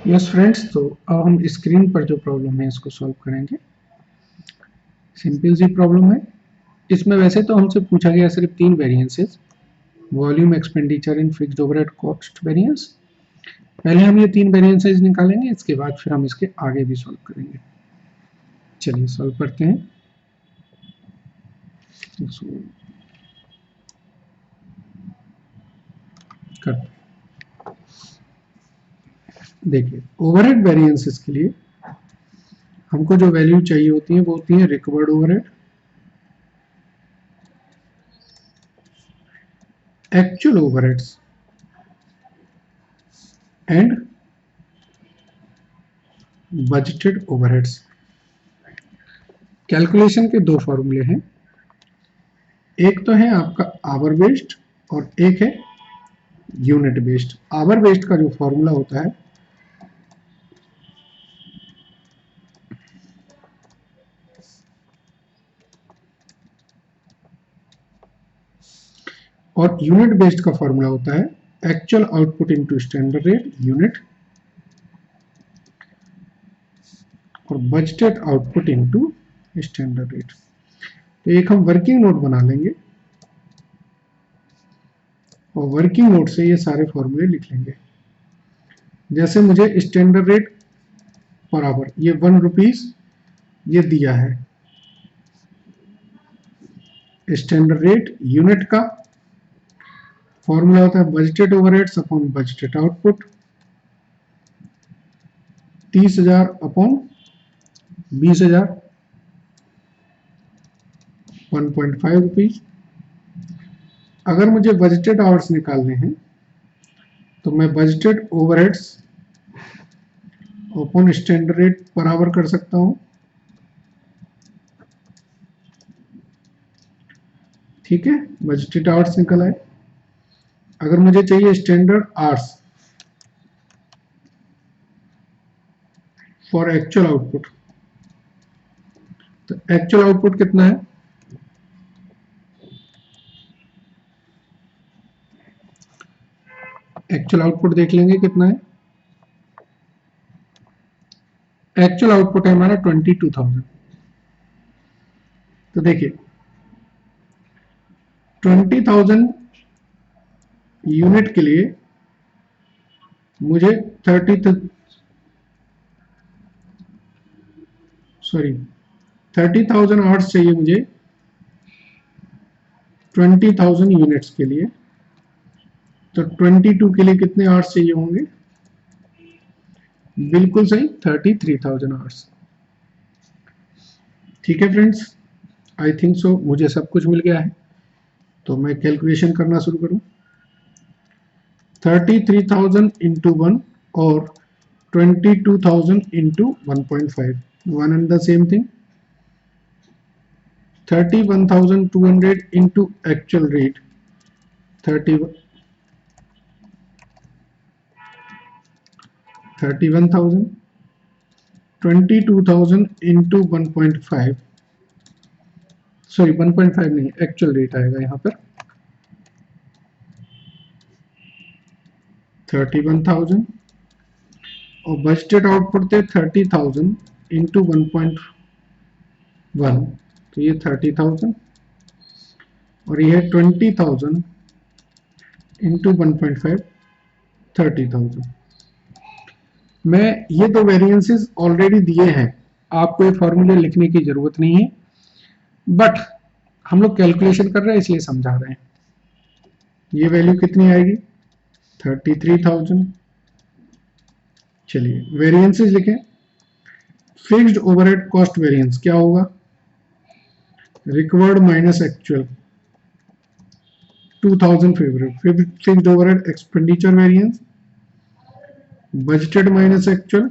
Yes friends, तो अब हम स्क्रीन पर जो प्रॉब्लम है इसको सॉल्व करेंगे। सिंपल सी प्रॉब्लम है। इसमें वैसे तो हमसे पूछा गया सिर्फ 3 variances, volume, expenditure and fixed overhead cost variance. पहले हम ये 3 वेरिएंसेस निकालेंगे, इसके बाद फिर हम इसके आगे भी सॉल्व करेंगे। चलिए सॉल्व करते हैं। देखिए, ओवरहेड वेरिएंसेस के लिए हमको जो वैल्यू चाहिए होती है वो होती है recovered overhead, actual overheads and budgeted overheads. Calculation के 2 फॉर्मूले हैं, एक तो है आपका आवर बेस्ड और एक है यूनिट बेस्ड। आवर बेस्ड का जो फॉर्मूला होता है और यूनिट बेस्ड का फॉर्मूला होता है actual output into standard rate unit और budgeted output into standard rate. तो एक हम वर्किंग नोट बना लेंगे और वर्किंग नोट से ये सारे फॉर्मूले लिख लेंगे। जैसे मुझे स्टैंडर्ड रेट पर आवर ये 1 रुपीज ये दिया है, स्टैंडर्ड रेट यूनिट का फॉर्मूला होता है budgeted overheads upon budgeted output, 30,000 upon 20,000, 1.5 rupees. अगर मुझे बजटेड आवर्स निकालने हैं तो मैं budgeted overheads upon standard rate per hour कर सकता हूं। ठीक है, बजटेड आवर्स निकल आए। अगर मुझे चाहिए standard hours for actual output, तो एक्चुअल आउटपुट कितना है? एक्चुअल आउटपुट देख लेंगे कितना है। एक्चुअल आउटपुट है हमारा 22,000। तो देखिए 20,000 यूनिट के लिए मुझे 30,000 आवर्स चाहिए मुझे 20,000 यूनिट्स के लिए। तो 22 के लिए कितने आवर्स चाहिए होंगे? बिल्कुल सही, 33,000 आवर्स। ठीक है फ्रेंड्स, आई थिंक सो मुझे सब कुछ मिल गया है, तो मैं कैलकुलेशन करना शुरू करूं। 33,000 इंटू 1 और 22,000 into 1.5, one and the same thing. 31,200 into actual rate, 31,000, 22,000 into 1.5, sorry 1.5 नहीं, एक्चुअल रेट आएगा यहाँ पर 31,000 और बजटेड आउटपुट थे 30,000 इंटू 1.1, तो ये 30,000 और ये 20,000 इंटू 1.5, 30,000। मैं ये 2 वेरिएंसेस ऑलरेडी दिए हैं, आपको ये फॉर्मूले लिखने की जरूरत नहीं है, बट हम लोग कैलकुलेशन कर रहे हैं इसलिए समझा रहे हैं। ये वैल्यू कितनी आएगी? 33,000। चलिए वेरिएंसेस लिखें। फिक्स्ड ओवरहेड कॉस्ट वेरिएंस क्या होगा? Recovered minus actual, 2,000 favourite. Fixed overhead expenditure variance, budgeted minus actual,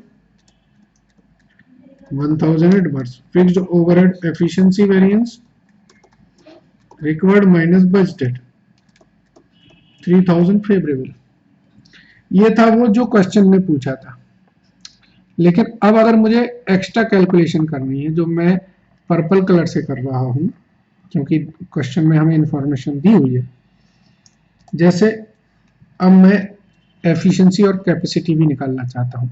1,000 adverse. Fixed overhead efficiency variance, recovered minus budgeted, 3,000 favourable. ये था वो जो क्वेश्चन में पूछा था। लेकिन अब अगर मुझे एक्स्ट्रा कैलकुलेशन करनी है, जो मैं पर्पल कलर से कर रहा हूं क्योंकि क्वेश्चन में हमें इंफॉर्मेशन दी हुई है, जैसे अब मैं एफिशिएंसी और कैपेसिटी भी निकालना चाहता हूं,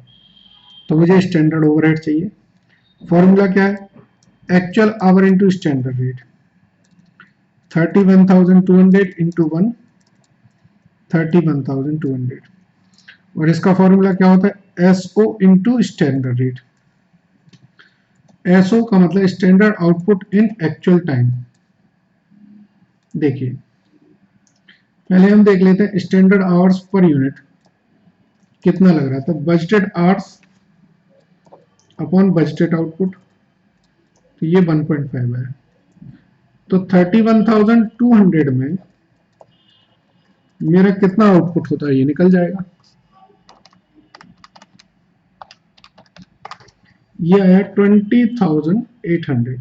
तो मुझे स्टैंडर्ड ओवरहेड चाहिए। फॉर्मूला क्या है? Actual hour into standard rate. 31,200 into 1, 31,200। और इसका फॉर्मूला क्या होता है? SO into standard rate. SO का मतलब standard output in actual time. देखिए पहले हम देख लेते हैं स्टैंडर्ड आवर्स पर यूनिट कितना लग रहा है। तो budgeted hours upon budgeted output, तो ये 1.5 है। तो 31,200 में मेरा कितना आउटपुट होता है ये निकल जाएगा। ये आया 20,800।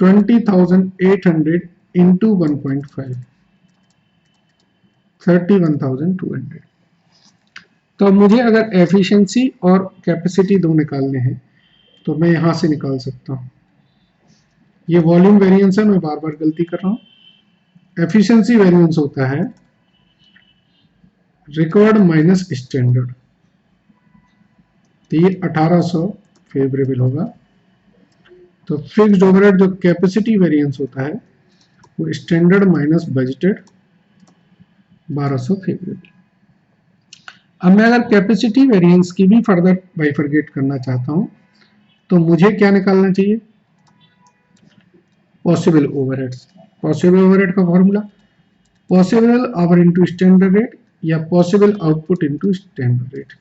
20,800 इंटू 1.5, 31,200। तो अब मुझे अगर एफिशिएंसी और कैपेसिटी दो निकालने हैं तो मैं यहां से निकाल सकता हूं। ये वॉल्यूम वेरिएंस है, मैं बार बार गलती कर रहा हूं। एफिशिएंसी वेरिएंस होता है रिकॉर्ड माइनस स्टैंडर्ड, तो ये 1800 फेवरेबल होगा। तो फिक्स्ड ओवरहेड जो कैपेसिटी वेरिएंस होता है वो स्टैंडर्ड माइनस बजटेड 1200 फेवरेबल। अब मैं अगर कैपेसिटी वेरिएंस की भी फर्दर बाइफरगेट करना चाहता हूं तो मुझे क्या निकालना चाहिए? Possible overheads. पॉसिबल ओवरहेड का formula possible hour into standard rate या possible output into standard rate.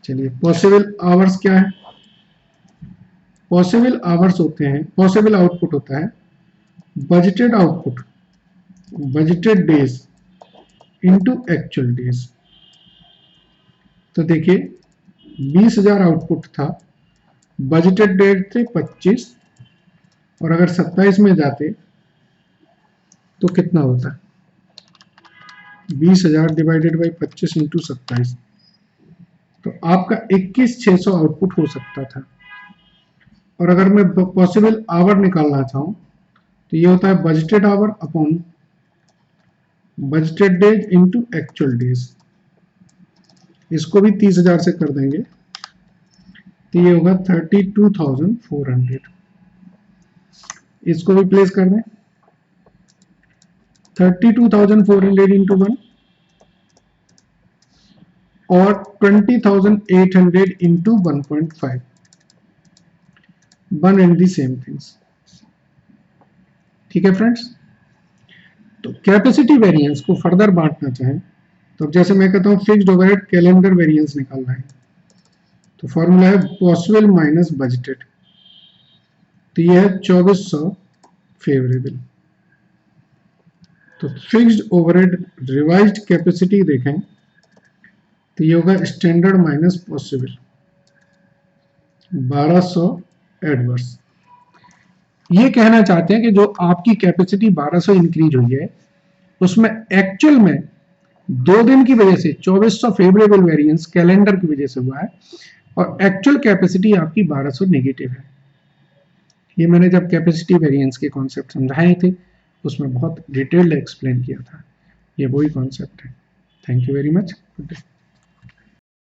चलिए पॉसिबल आवर्स क्या है? पॉसिबल आवर्स होते हैं, पॉसिबल आउटपुट होता है budgeted output, budgeted days into actual days. तो देखिए 20,000 आउटपुट था, बजटेड डेज थे 25, और अगर 27 में जाते तो कितना होता? 20,000 डिवाइडेड बाई 25 इंटू 27, तो आपका 21,600 आउटपुट हो सकता था। और अगर मैं पॉसिबल आवर निकालना चाहूं तो ये होता है budgeted hour upon budgeted days into actual days. इसको भी 30,000 से कर देंगे तो ये होगा 32,400। इसको भी प्लेस कर दें 32,400 इंटू 1 और 20,800 into 1.5, one and the same things. ठीक है फ्रेंड्स, तो कैपेसिटी वेरिएंस को फर्दर बांटना चाहें तो जैसे मैं कहता हूं फिक्स्ड ओवरहेड कैलेंडर वेरिएंस निकालना है तो फॉर्मूला है पॉसिबल माइनस बजटेड, तो ये है 2400 फेवरेबल। तो फिक्स्ड ओवरहेड रिवाइज्ड कैपेसिटी देखें तो ये होगा स्टैंडर्ड माइनस पॉसिबल 1200 एडवर्स। ये कहना चाहते हैं कि जो आपकी कैपेसिटी 1200 इंक्रीज हुई है उसमें एक्चुअल में 2 दिन की वजह से 2400 फेवरेबल वेरिएंस कैलेंडर की वजह से हुआ है और एक्चुअल कैपेसिटी आपकी 1200 नेगेटिव है। ये मैंने जब कैपेसिटी वेरिएंस के कॉन्सेप्ट समझाए थे उसमें बहुत डिटेल्ड एक्सप्लेन किया था। ये वही कॉन्सेप्ट है। Thank you very much. Good day.